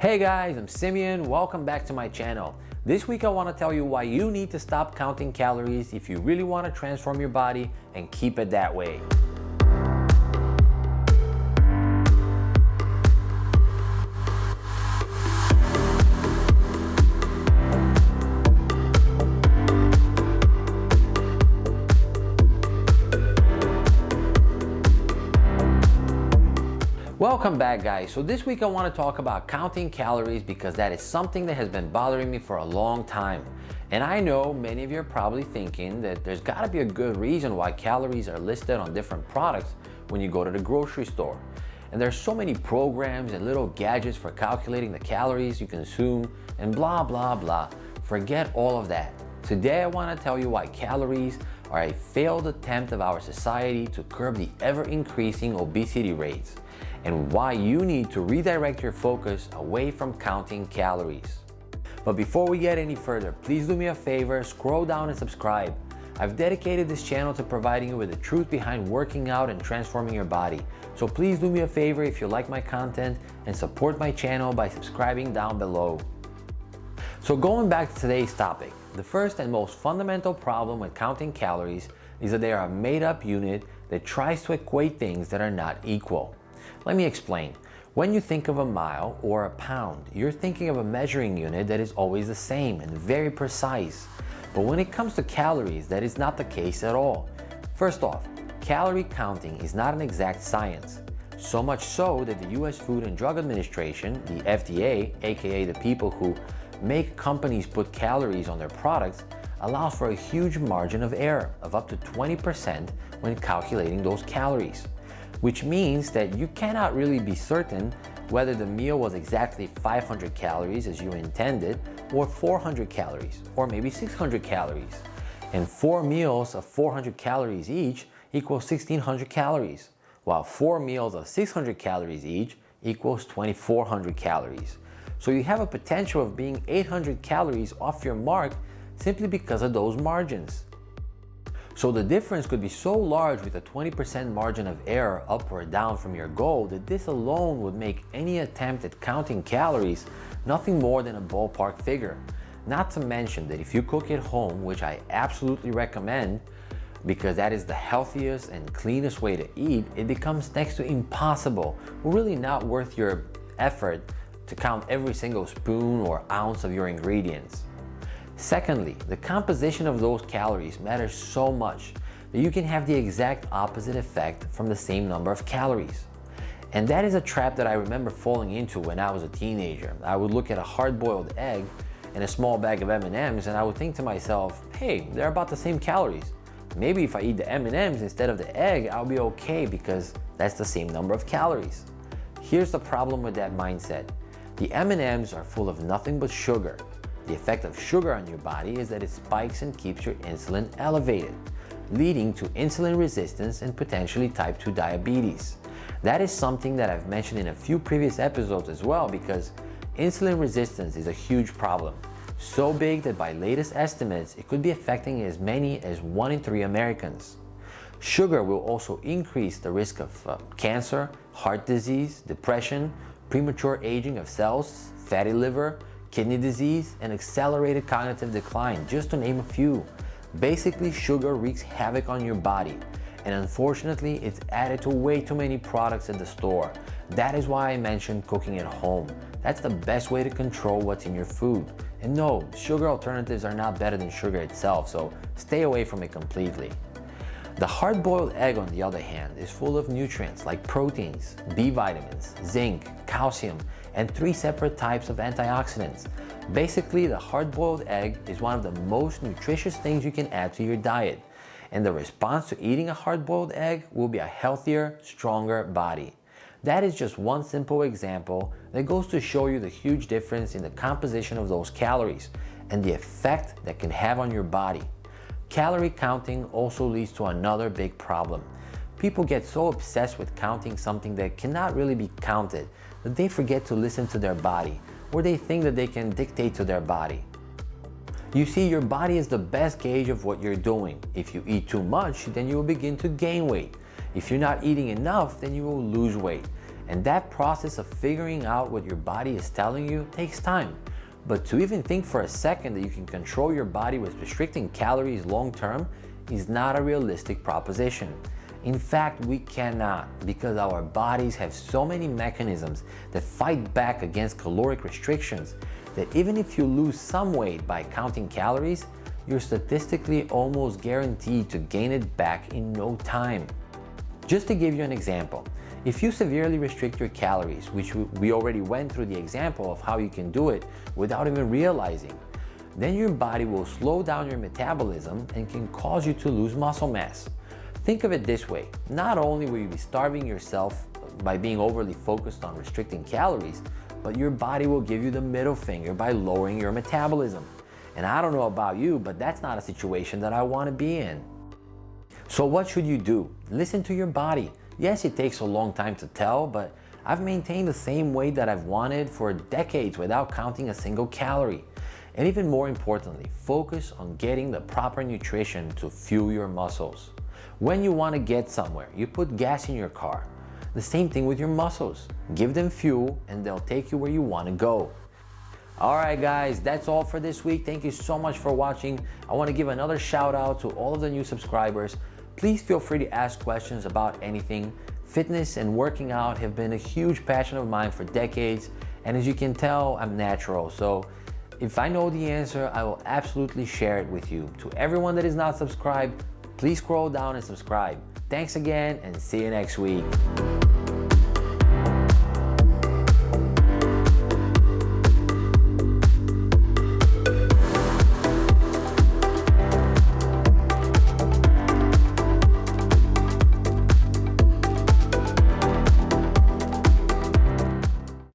Hey guys, I'm Simeon. Welcome back to my channel. This week I want to tell you why you need to stop counting calories if you really want to transform your body and keep it that way. Welcome back guys. So this week I want to talk about counting calories because that is something that has been bothering me for a long time. And I know many of you are probably thinking that there's got to be a good reason why calories are listed on different products when you go to the grocery store. And there's so many programs and little gadgets for calculating the calories you consume and blah blah blah. Forget all of that. Today I want to tell you why calories are a failed attempt of our society to curb the ever-increasing obesity rates, and why you need to redirect your focus away from counting calories. But before we get any further, please do me a favor, scroll down and subscribe. I've dedicated this channel to providing you with the truth behind working out and transforming your body. So please do me a favor if you like my content and support my channel by subscribing down below. So going back to today's topic, the first and most fundamental problem with counting calories is that they are a made-up unit that tries to equate things that are not equal. Let me explain. When you think of a mile or a pound, you're thinking of a measuring unit that is always the same and very precise. But when it comes to calories, that is not the case at all. First off, calorie counting is not an exact science. So much so that the US Food and Drug Administration, the FDA, aka the people who make companies put calories on their products, allows for a huge margin of error of up to 20% when calculating those calories. Which means that you cannot really be certain whether the meal was exactly 500 calories as you intended, or 400 calories, or maybe 600 calories. And 4 meals of 400 calories each equals 1600 calories, while 4 meals of 600 calories each equals 2400 calories. So you have a potential of being 800 calories off your mark simply because of those margins. So the difference could be so large with a 20% margin of error up or down from your goal that this alone would make any attempt at counting calories nothing more than a ballpark figure. Not to mention that if you cook at home, which I absolutely recommend because that is the healthiest and cleanest way to eat, it becomes next to impossible, or really not worth your effort to count every single spoon or ounce of your ingredients. Secondly, the composition of those calories matters so much that you can have the exact opposite effect from the same number of calories. And that is a trap that I remember falling into when I was a teenager. I would look at a hard-boiled egg and a small bag of M&Ms and I would think to myself, hey, they're about the same calories. Maybe if I eat the M&Ms instead of the egg, I'll be okay because that's the same number of calories. Here's the problem with that mindset. The M&Ms are full of nothing but sugar. The effect of sugar on your body is that it spikes and keeps your insulin elevated, leading to insulin resistance and potentially type 2 diabetes. That is something that I've mentioned in a few previous episodes as well, because insulin resistance is a huge problem. So big that by latest estimates, it could be affecting as many as 1 in 3 Americans. Sugar will also increase the risk of cancer, heart disease, depression, premature aging of cells, fatty liver, kidney disease, and accelerated cognitive decline, just to name a few. Basically, sugar wreaks havoc on your body, and unfortunately, it's added to way too many products at the store. That is why I mentioned cooking at home. That's the best way to control what's in your food. And no, sugar alternatives are not better than sugar itself, so stay away from it completely. The hard-boiled egg, on the other hand, is full of nutrients like proteins, B vitamins, zinc, calcium, and 3 separate types of antioxidants. Basically, the hard-boiled egg is one of the most nutritious things you can add to your diet. And the response to eating a hard-boiled egg will be a healthier, stronger body. That is just one simple example that goes to show you the huge difference in the composition of those calories and the effect that can have on your body. Calorie counting also leads to another big problem. People get so obsessed with counting something that cannot really be counted that they forget to listen to their body, or they think that they can dictate to their body. You see, your body is the best gauge of what you're doing. If you eat too much, then you will begin to gain weight. If you're not eating enough, then you will lose weight. And that process of figuring out what your body is telling you takes time. But to even think for a second that you can control your body with restricting calories long term is not a realistic proposition. In fact, we cannot, because our bodies have so many mechanisms that fight back against caloric restrictions that even if you lose some weight by counting calories, you're statistically almost guaranteed to gain it back in no time. Just to give you an example, if you severely restrict your calories, which we already went through the example of how you can do it without even realizing, then your body will slow down your metabolism and can cause you to lose muscle mass. Think of it this way, not only will you be starving yourself by being overly focused on restricting calories, but your body will give you the middle finger by lowering your metabolism. And I don't know about you, but that's not a situation that I want to be in. So what should you do? Listen to your body. Yes, it takes a long time to tell, but I've maintained the same weight that I've wanted for decades without counting a single calorie. And even more importantly, focus on getting the proper nutrition to fuel your muscles. When you want to get somewhere, you put gas in your car. The same thing with your muscles. Give them fuel and they'll take you where you want to go. All right, guys, that's all for this week. Thank you so much for watching. I want to give another shout out to all of the new subscribers. Please feel free to ask questions about anything. Fitness and working out have been a huge passion of mine for decades, and as you can tell, I'm natural. So if I know the answer, I will absolutely share it with you. To everyone that is not subscribed, please scroll down and subscribe. Thanks again, and see you next week.